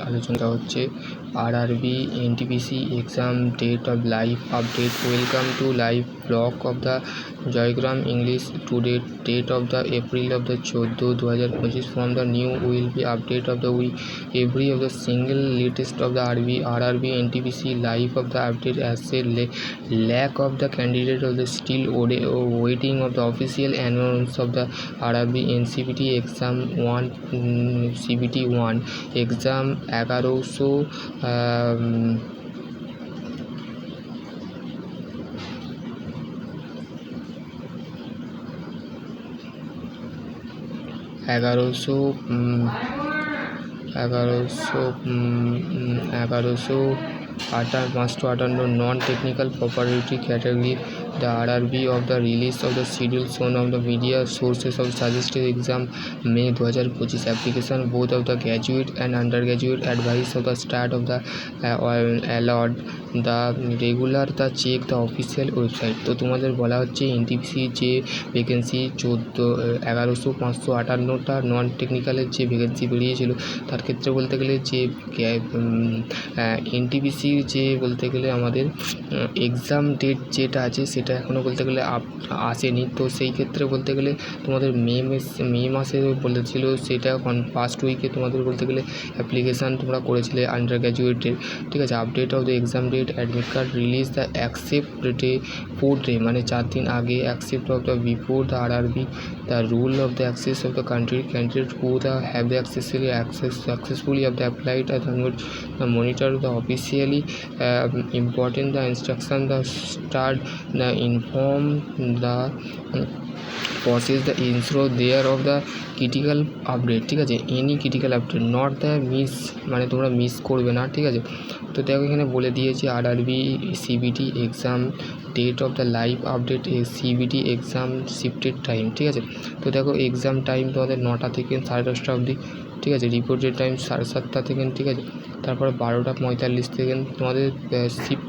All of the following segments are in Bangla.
আলোচনা হচ্ছে RRB NTPC exam date of live update. Welcome to live blog of the Joygram English today date of the April of the 14/2025 from the new will be update of the week every of the single latest of the RRB NTPC live of the update as a lack of the candidate of the still waiting of the official announcement of the RRB NCPT exam 1 CBT 1 exam 1100 non-technical proprietary category. The RRB of the release of the schedule shown on the media sources of suggested exam May 2025 application. Both of the graduate and undergraduate advice of the start of the allowed the regular the check the official website. তো তোমাদের বলা হচ্ছে এনটিপিসি যে ভ্যাকেন্সি 11,558টা নন টেকনিক্যালের যে ভ্যাকেন্সি বেরিয়েছিল তার ক্ষেত্রে বলতে গেলে যে এনটিপিসির যে বলতে গেলে আমাদের এক্সাম ডেট যেটা আছে সেটা এখনও বলতে গেলে আসেনি। তো সেই ক্ষেত্রে বলতে গেলে তোমাদের মে মাসে বলেছিল সেটা ফার্স্ট উইকে তোমাদের বলতে গেলে অ্যাপ্লিকেশান তোমরা করেছিলে আন্ডার গ্র্যাজুয়েটের, ঠিক আছে। Update of the exam date admit card release the accept day 4 day মানে 4 দিন আগে accept of the before the RRB the rule of the access of the country candidate who the have the successfully of the applied and the monitor the officially important the instruction the start the inform the process the intro there of the critical update, ঠিক আছে। Any critical update not the miss মানে তোমরা মিস করবে না, ঠিক আছে। তো দেখো এখানে বলে দিয়েছি RRB CBT exam date of the live update CBT exam shifted time, ঠিক আছে। তো দেখো এক্সাম টাইম তোমাদের 9টা থেকে 10:30 অবধি, ঠিক আছে। রিপোর্টের টাইম 7:30 থেকে, ঠিক আছে। তারপরে 12:45 থেকে তোমাদের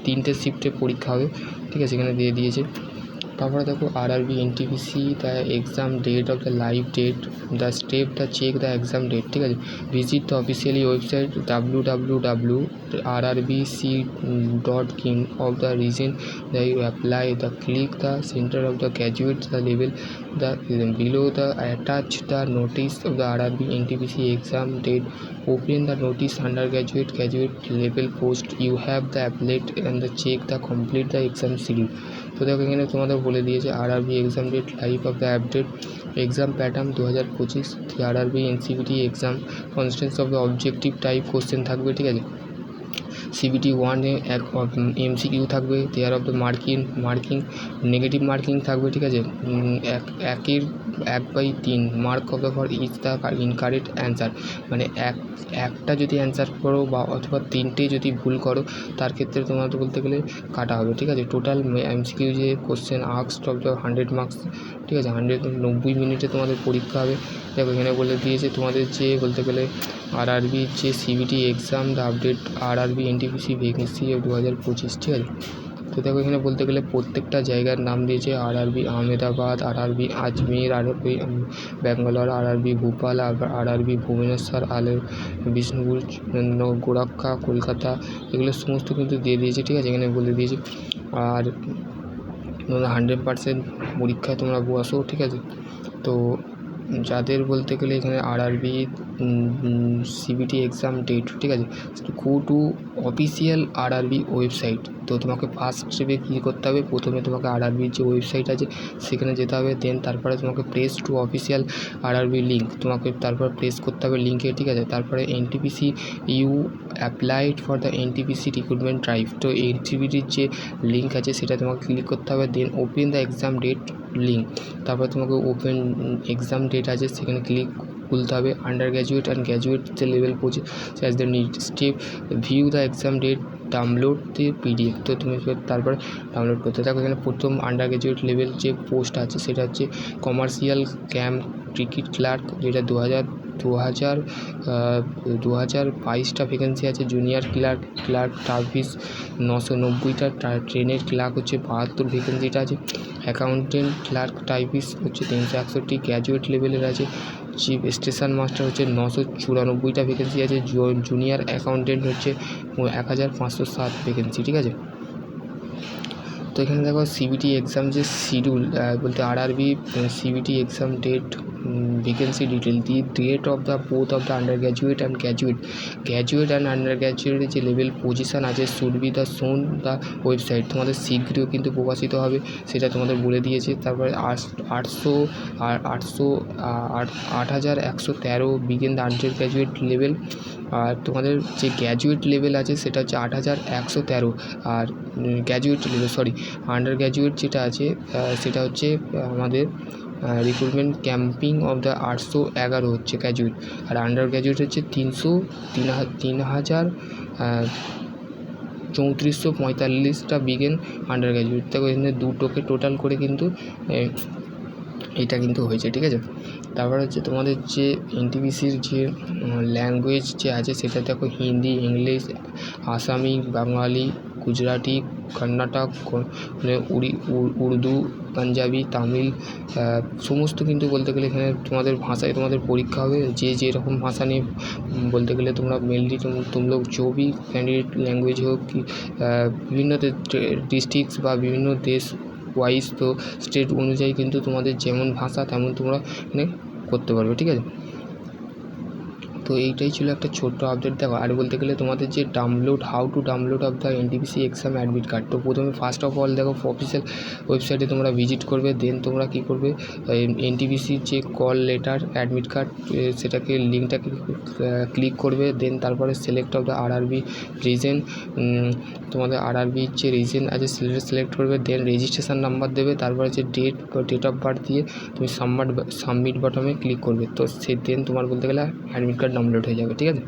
তিনটে শিফটে পরীক্ষা হবে, ঠিক আছে, এখানে দিয়ে দিয়েছে। তারপরে দেখো RRB NTPC the exam date of the live date the step the check the exam date, ঠিক আছে। Visit the officially website www.rrbc.in of the region that you apply the click the center of the graduate the level the below the attach the notice of the RRB NTPC exam date open the notice undergraduate graduate level post you have the applet and the check the complete the exam schedule। তো দেখো এখানে তোমাদের বলে দিয়েছে RRB exam date live of the update exam pattern 2025 RRB NCPT exam consists of the objective type question থাকবে, ঠিক আছে। সিবিটি 1-এ এমসিকিউ থাকবে, there of the marking negative marking থাকবে, ঠিক আছে। 1/3 mark of the for each the incorrect answer মানে একটা যদি অ্যান্সার করো বা অথবা 3টে যদি ভুল করো তার ক্ষেত্রে তোমাদের বলতে গেলে কাটা হবে, ঠিক আছে। টোটাল এমসিকিউ যে question asked of the 100 marks, ঠিক আছে। 90 মিনিটে তোমাদের পরীক্ষা হবে। দেখো এখানে বলে দিয়েছে তোমাদের যে বলতে গেলে আরআরবির যে CBT exam the update RRB NTPC vacancy 2025, ঠিক আছে। তো দেখো এখানে বলতে গেলে প্রত্যেকটা জায়গার নাম দিয়েছে RRB Ahmedabad, RRB Ajmer, RRB Bangalore, RRB Bhopal, RRB Bhubaneswar, Bishnupur, Goraksha, Kolkata, এগুলো সমস্ত কিন্তু দিয়ে দিয়েছে, ঠিক আছে। এখানে বলে দিয়েছে আর 100% পরীক্ষায় তোমরা বসো, ঠিক আছে। তো যাদের বলতে গেলে এখানে আরআরবি সিবিটি এক্সাম ডেট, ঠিক আছে, go to official RRB website. তো তোমাকে ফার্স্ট স্টেপে কী করতে হবে, প্রথমে তোমাকে আরআরবির যে ওয়েবসাইট আছে সেখানে যেতে হবে, দেন তারপরে তোমাকে press to official RRB link তোমাকে তারপর প্রেস করতে হবে লিঙ্কে, ঠিক আছে। তারপরে NTPC you applied for the NTPC recruitment drive, তো এনটিপিসির যে লিঙ্ক আছে সেটা তোমাকে ক্লিক করতে হবে, then open the exam date link, তারপরে তোমাকে ওপেন এক্সাম ডেট আছে সেখানে খুলতে হবে। আন্ডার গ্র্যাজুয়েট অ্যান্ড গ্র্যাজুয়েট যে লেভেল পৌঁছে as the need step view the exam date download the PDF, তো তুমি তারপরে ডাউনলোড করতে থাকো। এখানে প্রথম আন্ডার গ্র্যাজুয়েট লেভেল যে পোস্ট আছে সেটা হচ্ছে কমার্শিয়াল ক্যাম্প টিকিট ক্লার্ক, যেটা 2022টা ভ্যাকেন্সি আছে। জুনিয়র ক্লার্ক টার্ভিস 990টা, ট্রেনের ক্লার্ক হচ্ছে 72 ভ্যাকেন্সিটা আছে। অ্যাকাউন্টেন্ট ক্লার্ক টাইপিস হচ্ছে 361, গ্র্যাজুয়েট লেভেলের আছে চিফ স্টেশন মাস্টার হচ্ছে 994টা ভ্যাকেন্সি আছে। জুনিয়র অ্যাকাউন্টেন্ট হচ্ছে 1507 ভ্যাকেন্সি, ঠিক আছে। তো এখানে দেখো সিবিটি এক্সাম যে শিডিউল বলতে RRB CBT exam date, vacancy detail, date of the both of the under graduate and graduate and under গ্র্যাজুয়েটের যে লেভেল পজিশান আছে should be the shown the website. তোমাদের শীঘ্রই কিন্তু প্রকাশিত হবে, সেটা তোমাদের বলে দিয়েছে। তারপরে 8,113 begin the under graduate level. আর তোমাদের যে গ্র্যাজুয়েট লেভেল আছে সেটা হচ্ছে 8,113। আর গ্র্যাজুয়েট লেভেল আন্ডার গ্র্যাজুয়েট যেটা আছে সেটা হচ্ছে আমাদের রিক্রুটমেন্ট ক্যাম্পিং অফ দ্য 811 হচ্ছে গ্র্যাজুয়েট। আর আন্ডার গ্র্যাজুয়েট হচ্ছে 3,3445টা বিগেন আন্ডার গ্র্যাজুয়েট। দেখো এখানে দুটোকে টোটাল করে কিন্তু এটা কিন্তু হয়েছে, ঠিক আছে। তারপর হচ্ছে তোমাদের যে এনটিপিসির যে ল্যাঙ্গুয়েজ যে আছে সেটা দেখো হিন্দি, ইংলিশ, আসামি, বাঙালি, গুজরাটি, কর্ণাটক, উর্দু, পাঞ্জাবি, তামিল, সমস্ত কিন্তু বলতে গেলে এখানে তোমাদের ভাষায় তোমাদের পরীক্ষা হবে। যে যেরকম ভাষা নিয়ে বলতে গেলে তোমরা মেনলি तुम लोग जो भी कैंडिडेट लैंग्वेज हो कि বিভিন্ন ডিস্ট্রিক্টস বা বিভিন্ন দেশ ওয়াইজ, তো স্টেট অনুযায়ী কিন্তু তোমাদের যেমন ভাষা তেমন তোমরা এখানে করতে পারবে, ঠিক আছে। তো এইটাই ছিল একটা ছোট্ট আপডেট। দেখো আর বলতে গেলে তোমাদের যে how to download of the NTPC exam admit card. তো প্রথমে ফার্স্ট অফ অল দেখো অফিসিয়াল ওয়েবসাইটে তোমরা ভিজিট করবে, দেন তোমরা কী করবে এনটিপিসির যে কল লেটার অ্যাডমিট কার্ড সেটাকে লিঙ্কটাকে ক্লিক করবে। দেন তারপরে select of the RRB reason, তোমাদের আরআরবির যে রিজন আছে সিলেক্ট করবে। দেন রেজিস্ট্রেশন নাম্বার দেবে, তারপরে যে ডেট অফ বার্থ দিয়ে তুমি সাবমিট বাটনে ক্লিক করবে। তো দেন তোমার বলতে গেলে অ্যাডমিট কার্ড ডাউনলোড হয়ে যাবে, ঠিক আছে।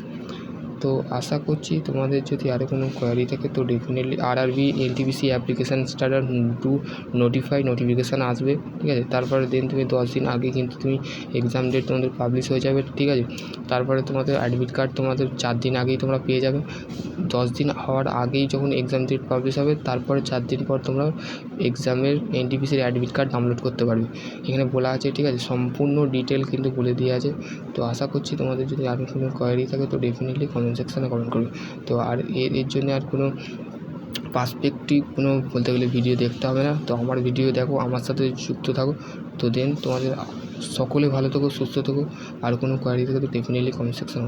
তো আশা করছি তোমাদের যদি আরও কোনো কোয়ারি থাকে তো definitely RRB NTPC application starter to notification আসবে, ঠিক আছে। তারপরে দেন তুমি 10 দিন আগে কিন্তু তুমি এক্সাম ডেট তোমাদের পাবলিশ হয়ে যাবে, ঠিক আছে। তারপরে তোমাদের অ্যাডমিট কার্ড তোমাদের 4 দিন আগেই তোমরা পেয়ে যাবে। 10 দিন হওয়ার আগেই যখন এক্সাম ডেট পাবলিশ হবে তারপরে 4 দিন পর তোমরা এক্সামের এনটিপিসির অ্যাডমিট কার্ড ডাউনলোড করতে পারবে। এখানে বলা আছে, ঠিক আছে, সম্পূর্ণ ডিটেল কিন্তু বলে দেওয়া আছে। তো আশা করছি তোমাদের যদি আরও কোনো কোয়ারি থাকে তো ডেফিনেটলি কমেন্ট সেকশানে কমেন্ট করবে। তো আর এর জন্য আর কোনো পার্সপেক্টিভ কোনো বলতে গেলে ভিডিও দেখতে হবে না। তো আমার ভিডিও দেখো, আমার সাথে যুক্ত থাকো। তো দেন তোমাদের সকলে ভালো থেকো, সুস্থ থেকো। আর কোনো কোয়ারি থাকে তো ডেফিনেটলি কমেন্ট সেকশানে